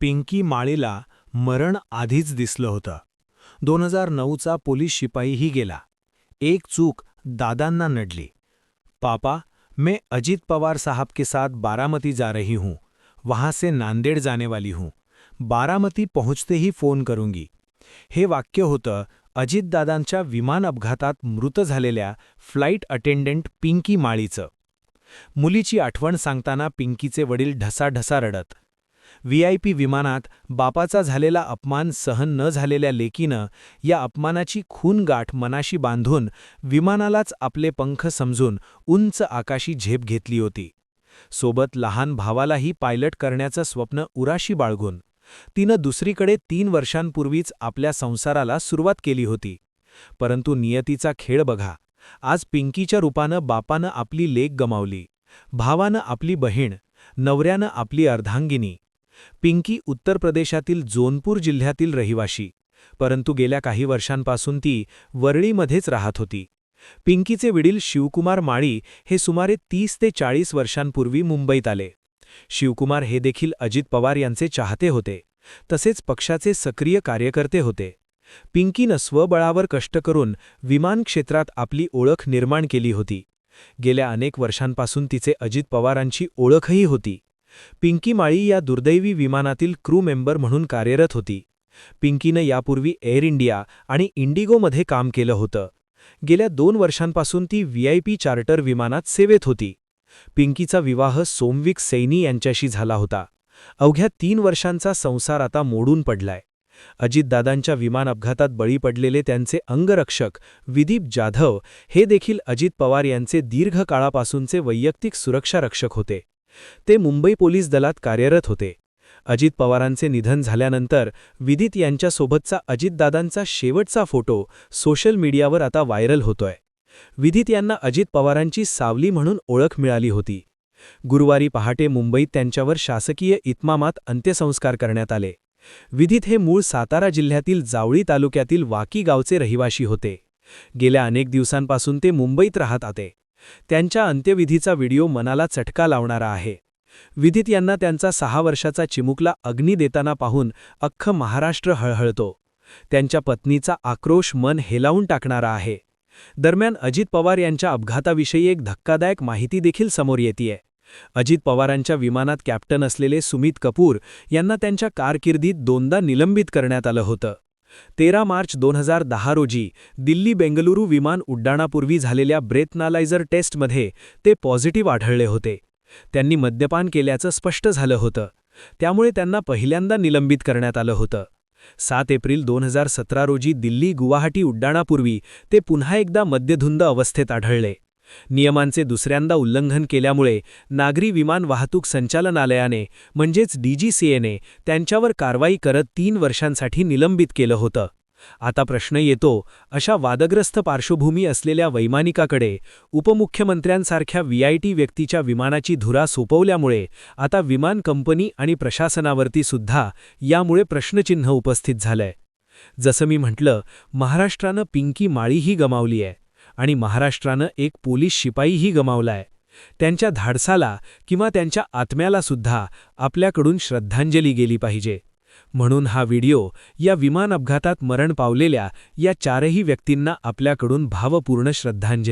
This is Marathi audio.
पिंकी माळीला मरण आधीच दिसलं होतं. 2009चा पोलीस शिपाईही गेला. एक चूक दादांना नडली. पापा, मैं अजीत पवार साहब के साथ बारामती जा रही हूँ, वहाँ से नांदेड़ जाने वाली हूँ, बारामती पहुँचते ही फोन करूंगी. हे वाक्य होतं अजितदादांच्या विमान अपघातात मृत झालेल्या फ्लाईट अटेंडंट पिंकी माळीचं. मुलीची आठवण सांगताना पिंकीचे वडील ढसाढसा रडत. व्हीआयपी विमानात बापाचा झालेला अपमान सहन न झालेल्या लेकीनं या अपमानाची खूनगाठ मनाशी बांधून विमानालाच आपले पंख समजून उंच आकाशी झेप घेतली होती. सोबत लहान भावालाही पायलट करण्याचं स्वप्न उराशी बाळगून तिनं दुसरीकडे 3 वर्षांपूर्वीच आपल्या संसाराला सुरुवात केली होती. परंतु नियतीचा खेळ बघा. आज पिंकीच्या रूपानं बापानं आपली लेक गमावली, भावानं आपली बहीण, नवऱ्यानं आपली अर्धांगिनी. पिंकी उत्तर प्रदेशातील जोनपूर जिल्ह्यातील रहिवाशी, परंतु गेल्या काही वर्षांपासून ती वरळीमध्येच राहत होती. पिंकीचे वडील शिवकुमार माळी हे सुमारे 30 ते 40 वर्षांपूर्वी मुंबईत आले. शिवकुमार हे देखील अजित पवार यांचे चाहते होते, तसेच पक्षाचे सक्रिय कार्यकर्ते होते. पिंकीनं स्वबळावर कष्ट करून विमान क्षेत्रात आपली ओळख निर्माण केली होती. गेल्या अनेक वर्षांपासून तिचे अजित पवारांची ओळखही होती. पिंकी माळी या दुर्दैवी विमानातील क्रू मेंबर म्हणून कार्यरत होती. पिंकीनं यापूर्वी एअर इंडिया आणि इंडिगोमध्ये काम केलं होतं. गेल्या 2 वर्षांपासून ती व्हीआयपी चार्टर विमानात सेवेत होती. पिंकीचा विवाह सोमविक सैनी यांच्याशी झाला होता. अवघ्या 3 वर्षांचा संसार आता मोडून पडलाय. अजितदादांच्या विमान अपघातात बळी पडलेले त्यांचे अंगरक्षक विदीप जाधव हे देखील अजित पवार यांचे दीर्घकाळापासूनचे वैयक्तिक सुरक्षा रक्षक होते. ते मुंबई पोलीस दलात कार्यरत होते. अजित पवारांचे निधन झाल्यानंतर विदित यांच्यासोबतचा अजितदादांचा शेवटचा फोटो सोशल मीडियावर आता व्हायरल होतोय. विदित यांना अजित पवारांची सावली म्हणून ओळख मिळाली होती. गुरुवारी पहाटे मुंबईत त्यांच्यावर शासकीय इतमामात अंत्यसंस्कार करण्यात आले. विदित हे मूळ सातारा जिल्ह्यातील जावळी तालुक्यातील वाकी गावचे रहिवाशी होते. गेल्या अनेक दिवसांपासून ते मुंबईत राहत होते. त्यांच्या अंत्यविधीचा व्हिडिओ मनाला चटका लावणारा आहे. विदित यांना त्यांचा 6 वर्षाचा चिमुकला अग्नी देताना पाहून अख्खं महाराष्ट्र हळहळतो. त्यांच्या पत्नीचा आक्रोश मन हेलावून टाकणारा आहे. दरम्यान अजित पवार यांच्या अपघाताविषयी एक धक्कादायक माहिती देखील समोर येतेय. अजित पवारांच्या विमानात कॅप्टन असलेले सुमित कपूर यांना त्यांच्या कारकिर्दीत 2दा निलंबित करण्यात आलं होतं. 13 मार्च 2010 रोजी दिल्ली-बेंगलुरू विमान उड्डाणापूर्वी झालेल्या ब्रेथनालायझर टेस्टमध्ये ते पॉझिटिव्ह आढळले होते. त्यांनी मद्यपान केल्याचं स्पष्ट झालं होतं. त्यामुळे त्यांना पहिल्यांदा निलंबित करण्यात आलं होतं. 7 एप्रिल 2017 रोजी दिल्ली-गुवाहाटी उड्डाणापूर्वी ते पुन्हा एकदा मद्यधुंद अवस्थेत आढळले. नियमांचे दुसऱ्यांदा उल्लंघन केल्यामुळे नागरी विमान वाहतूक संचालनालयाने म्हणजेच डीजीसीएने त्यांच्यावर कारवाई करत 3 वर्षांसाठी निलंबित केलं होतं. आता प्रश्न येतो, अशा वादग्रस्त पार्श्वभूमी असलेल्या वैमानिकाकडे उपमुख्यमंत्र्यांसारख्या व्हीआयपी व्यक्तीच्या विमानाची धुरा सोपवल्यामुळे आता विमान कंपनी आणि प्रशासनावरती सुद्धा यामुळे प्रश्नचिन्ह उपस्थित झालंय. जसं मी म्हटलं, महाराष्ट्रानं पिंकी माळीही गमावली आहे आणि महाराष्ट्रानं एक पोलीस शिपाईही गमावलाय. त्यांच्या धाडसाला किंवा त्यांच्या आत्म्याला सुद्धा आपल्याकडून श्रद्धांजली गेली पाहिजे. म्हणून हा व्हिडिओ या विमान अपघातात मरण पावलेल्या या 4ही व्यक्तींना आपल्याकडून भावपूर्ण श्रद्धांजली